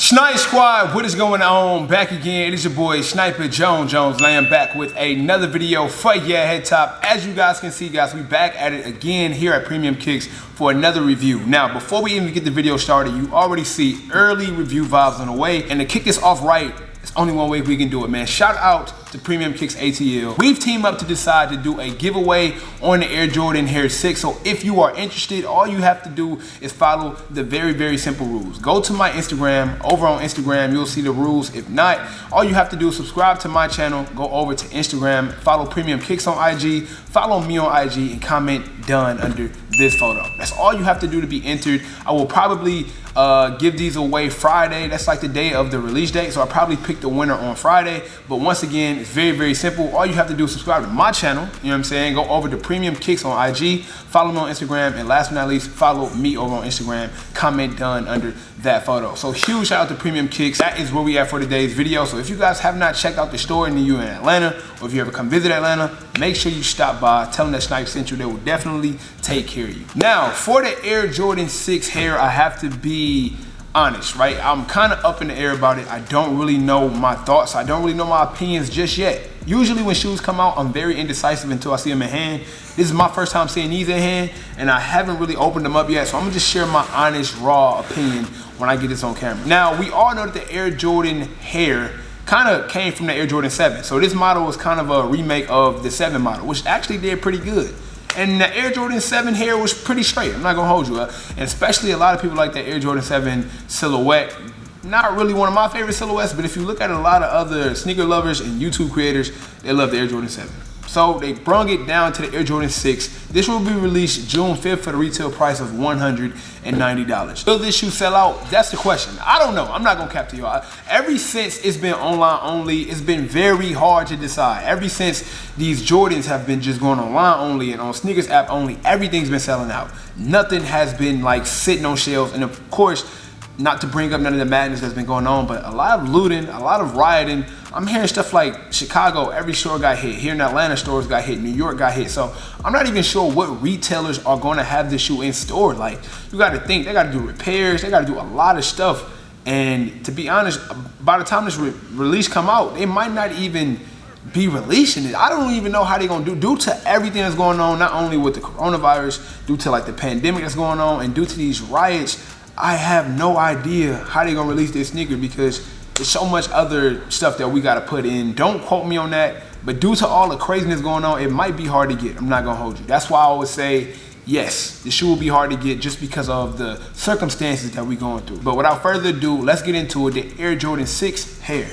Snipe Squad, what is going on? Back again, it is your boy Sniper Jones, laying back with another video for your head top. As you guys can see, guys, we back at it again here at Premium Kicks for another review. Now, before we even get the video started, you already see early review vibes on the way, and to kick this off right, there's only one way we can do it, man. Shout out to Premium Kicks ATL. We've teamed up to decide to do a giveaway on the Air Jordan Hare 6. So if you are interested, all you have to do is follow the very simple rules. Go to my Instagram. Over on Instagram, you'll see the rules. If not, all you have to do is subscribe to my channel, go over to Instagram, follow Premium Kicks on IG, follow me on IG, and comment done under this photo. That's all you have to do to be entered. I will probably give these away Friday. That's like the day of the release date, so I'll probably pick the winner on Friday. But once again, it's very simple. All you have to do is subscribe to my channel, you know what I'm saying? Go over to Premium Kicks on IG, follow me on Instagram, and last but not least, follow me over on Instagram, comment done under that photo. So huge shout out to Premium Kicks. That is where we at for today's video. So if you guys have not checked out the store and you in Atlanta, or if you ever come visit Atlanta, make sure you stop by, tell them that Snipe sent you. They will definitely take care of you. Now, for the Air Jordan 6 Hare, I have to be honest, right? I'm kind of up in the air about it. I don't really know my thoughts. I don't really know my opinions just yet. Usually when shoes come out, I'm very indecisive until I see them in hand. This is my first time seeing these in hand, and I haven't really opened them up yet, so I'm gonna just share my honest, raw opinion when I get this on camera. Now, we all know that the Air Jordan Hare kind of came from the Air Jordan 7. So this model was kind of a remake of the 7 model, which actually did pretty good. And the Air Jordan 7 Hare was pretty straight. I'm not gonna hold you up. And especially a lot of people like the Air Jordan 7 silhouette. Not really one of my favorite silhouettes, but if you look at a lot of other sneaker lovers and YouTube creators, they love the Air Jordan 7. So they brung it down to the Air Jordan 6. This will be released June 5th for the retail price of $190. Will this shoe sell out? That's the question. I don't know. I'm not gonna cap to y'all. Ever since it's been online only, it's been very hard to decide. Ever since these Jordans have been just going online only and on sneakers app only, everything's been selling out. Nothing has been like sitting on shelves. And of course, not to bring up none of the madness that's been going on, but a lot of looting, a lot of rioting. I'm hearing stuff like Chicago, every store got hit. Here in Atlanta, stores got hit. New York got hit. So I'm not even sure what retailers are going to have this shoe in store. Like, you got to think, they got to do repairs. They got to do a lot of stuff. And to be honest, by the time this release come out, they might not even be releasing it. I don't even know how they're going to do, due to everything that's going on, not only with the coronavirus, due to like the pandemic that's going on, and due to these riots. I have no idea how they're gonna release this sneaker because there's so much other stuff that we gotta put in. Don't quote me on that, but due to all the craziness going on, it might be hard to get. I'm not gonna hold you. That's why I always say, yes, the shoe will be hard to get just because of the circumstances that we're going through. But without further ado, let's get into it, the Air Jordan 6 Hare.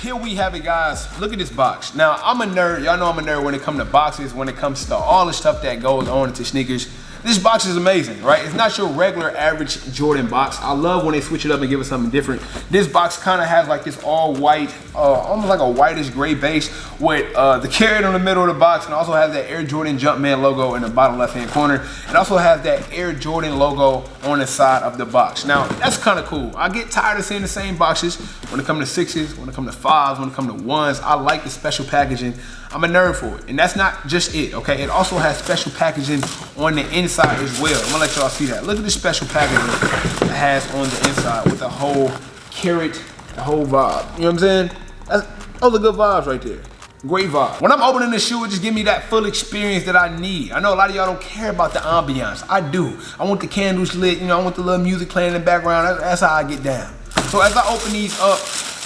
Here we have it, guys. Look at this box. Now, I'm a nerd. Y'all know I'm a nerd when it comes to boxes, when it comes to all the stuff that goes on into sneakers. This box is amazing, right? It's not your regular average Jordan box. I love when they switch it up and give us something different. This box kind of has like this all white, almost like a whitish gray base with the carrot on the middle of the box, and also has that Air Jordan Jumpman logo in the bottom left-hand corner. It also has that Air Jordan logo on the side of the box. Now, that's kind of cool. I get tired of seeing the same boxes when it comes to 6s, when it comes to 5s, when it comes to 1s. I like the special packaging. I'm a nerd for it. And that's not just it, okay? It also has special packaging on the inside as well. I'm gonna let y'all see that. Look at the special packaging it has on the inside with the whole carrot, the whole vibe. You know what I'm saying? Those are good vibes right there. Great vibe. When I'm opening the shoe, it just give me that full experience that I need. I know a lot of y'all don't care about the ambiance. I do. I want the candles lit, you know, I want the little music playing in the background. That's how I get down. So as I open these up,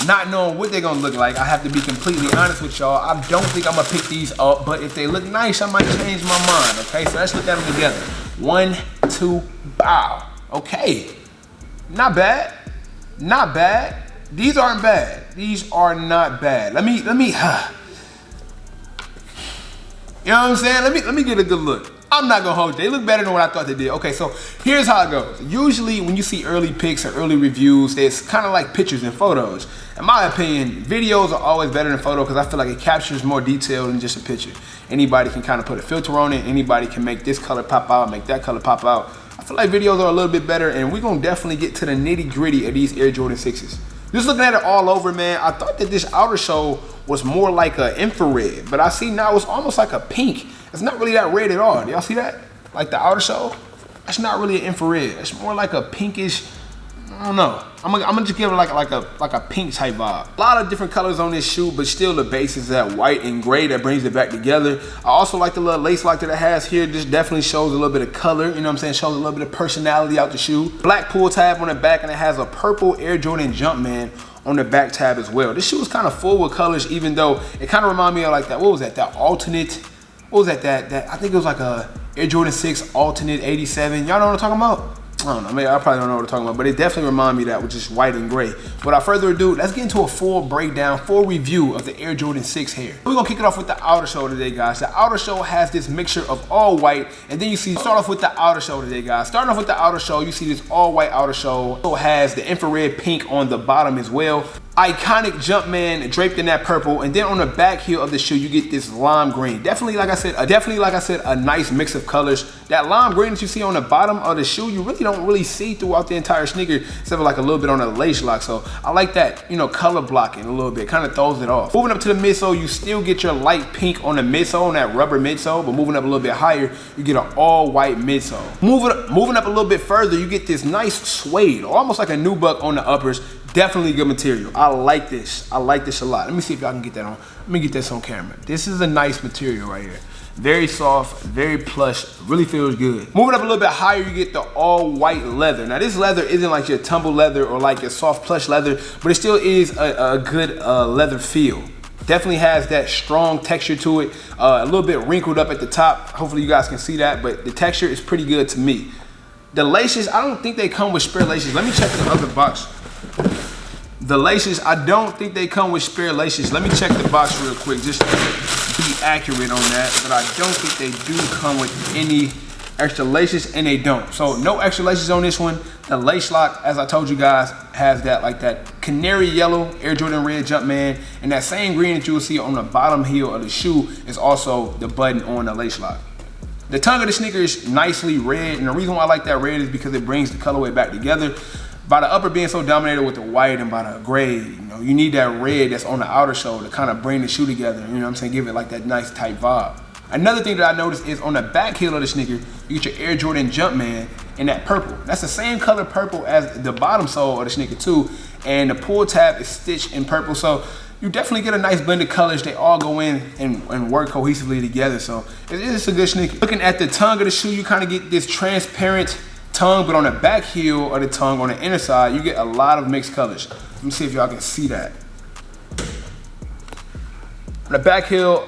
not knowing what they're gonna look like, I have to be completely honest with y'all. I don't think I'm gonna pick these up, but if they look nice, I might change my mind, okay? So let's look at them together. 1, 2, bow. Okay, not bad, not bad. These aren't bad. These are not bad. Let me, you know what I'm saying? Let me get a good look. I'm not gonna hold you. They look better than what I thought they did. Okay, so here's how it goes. Usually when you see early pics or early reviews, it's kind of like pictures and photos. In my opinion, videos are always better than photo because I feel like it captures more detail than just a picture. Anybody can kind of put a filter on it. Anybody can make this color pop out, make that color pop out. I feel like videos are a little bit better, and we're gonna definitely get to the nitty gritty of these Air Jordan 6s. Just looking at it all over, man, I thought that this outer sole was more like an infrared, but I see now it's almost like a pink. It's not really that red at all. Do y'all see that? Like the outer sole? That's not really an infrared. It's more like a pinkish, I don't know. I'm gonna just give it like a pink type vibe. A lot of different colors on this shoe, but still the base is that white and gray that brings it back together. I also like the little lace lock that it has here. This definitely shows a little bit of color, you know what I'm saying? Shows a little bit of personality out the shoe. Black pull tab on the back, and it has a purple Air Jordan Jumpman on the back tab as well. This shoe is kind of full with colors, even though it kind of reminded me of like that, what was that alternate, what was that I think it was like a Air Jordan 6 alternate 87. Y'all know what I'm talking about? I don't know, maybe I probably don't know what I'm talking about, but it definitely reminded me of that, which is white and gray. Without further ado, let's get into a full breakdown, full review of the Air Jordan 6 Hare. We're gonna kick it off with the outer shell today, guys. The outer shell has this mixture of all white, and then you see, start off with the outer shell today, guys. Starting off with the outer shell, you see this all white outer shell. It has the infrared pink on the bottom as well. Iconic Jumpman draped in that purple, and then on the back heel of the shoe you get this lime green. Definitely like I said, a nice mix of colors. That lime green that you see on the bottom of the shoe, you really don't see throughout the entire sneaker, except for like a little bit on the lace lock. So I like that, you know, color blocking a little bit, kind of throws it off. Moving up to the midsole, you still get your light pink on the midsole, on that rubber midsole, but moving up a little bit higher, you get an all white midsole. Moving up a little bit further, you get this nice suede, almost like a nubuck on the uppers. Definitely good material. I like this. I like this a lot. Let me see if y'all can get that on. Let me get this on camera. This is a nice material right here. Very soft, very plush, really feels good. Moving up a little bit higher, you get the all white leather. Now this leather isn't like your tumble leather or like your soft plush leather, but it still is a good leather feel. Definitely has that strong texture to it. A little bit wrinkled up at the top. Hopefully you guys can see that, but the texture is pretty good to me. The laces, I don't think they come with spare laces. Let me check the other box. The laces, I don't think they come with spare laces. Let me check the box real quick just to be accurate on that. But I don't think they do come with any extra laces, and they don't. So no extra laces on this one. The lace lock, as I told you guys, has that like that canary yellow Air Jordan red Jumpman, and that same green that you will see on the bottom heel of the shoe is also the button on the lace lock. The tongue of the sneaker is nicely red, and the reason why I like that red is because it brings the colorway back together. By the upper being so dominated with the white and by the gray, you know, you need that red that's on the outer shell to kind of bring the shoe together, you know what I'm saying, give it like that nice tight vibe. Another thing that I noticed is on the back heel of the sneaker, you get your Air Jordan Jumpman in that purple. That's the same color purple as the bottom sole of the sneaker too, and the pull tab is stitched in purple, so you definitely get a nice blend of colors. They all go in and work cohesively together, so it's a good sneaker. Looking at the tongue of the shoe, you kind of get this transparent tongue, but on the back heel of the tongue, on the inner side, you get a lot of mixed colors. Let me see if y'all can see that. On the back heel,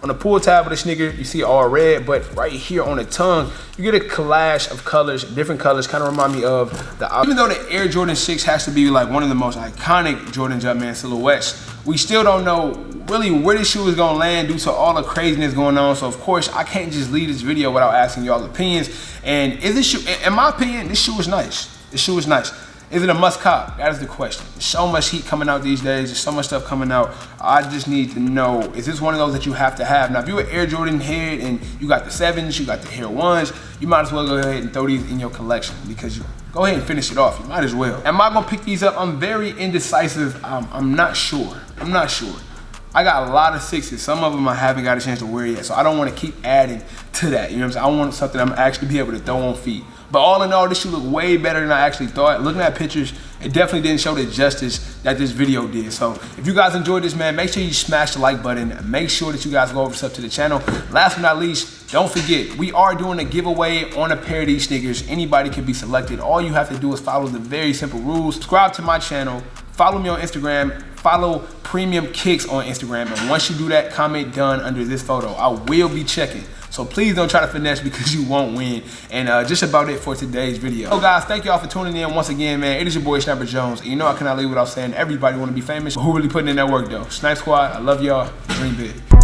on the pull tab of the sneaker, you see all red, but right here on the tongue, you get a collage of colors, different colors, kind of remind me of the, even though the Air Jordan 6 has to be like one of the most iconic Jordan Jumpman silhouettes, we still don't know really where this shoe is gonna land due to all the craziness going on. So of course, I can't just leave this video without asking y'all's opinions. And is this shoe, in my opinion, this shoe is nice. This shoe is nice. Is it a must cop? That is the question. There's so much heat coming out these days. There's so much stuff coming out. I just need to know, is this one of those that you have to have? Now, if you're an Air Jordan head and you got the 7s, you got the Hare 1s, you might as well go ahead and throw these in your collection, because you go ahead and finish it off. You might as well. Am I gonna pick these up? I'm very indecisive. I'm not sure. I'm not sure. I got a lot of 6s. Some of them I haven't got a chance to wear yet, so I don't want to keep adding to that. You know what I'm saying? I want something I'm actually be able to throw on feet. But all in all, this shoe looked way better than I actually thought. Looking at pictures, it definitely didn't show the justice that this video did. So if you guys enjoyed this, man, make sure you smash the like button. Make sure that you guys go over sub to the channel. Last but not least, don't forget, we are doing a giveaway on a pair of these sneakers. Anybody can be selected. All you have to do is follow the very simple rules. Subscribe to my channel. Follow me on Instagram. Follow Premium Kicks on Instagram. And once you do that, comment done under this photo. I will be checking. So please don't try to finesse, because you won't win. And just about it for today's video. So guys, thank y'all for tuning in once again, man. It is your boy Sniper Jones. And you know I cannot leave without saying everybody want to be famous. But who really putting in that work though? Snipe Squad, I love y'all. Dream big.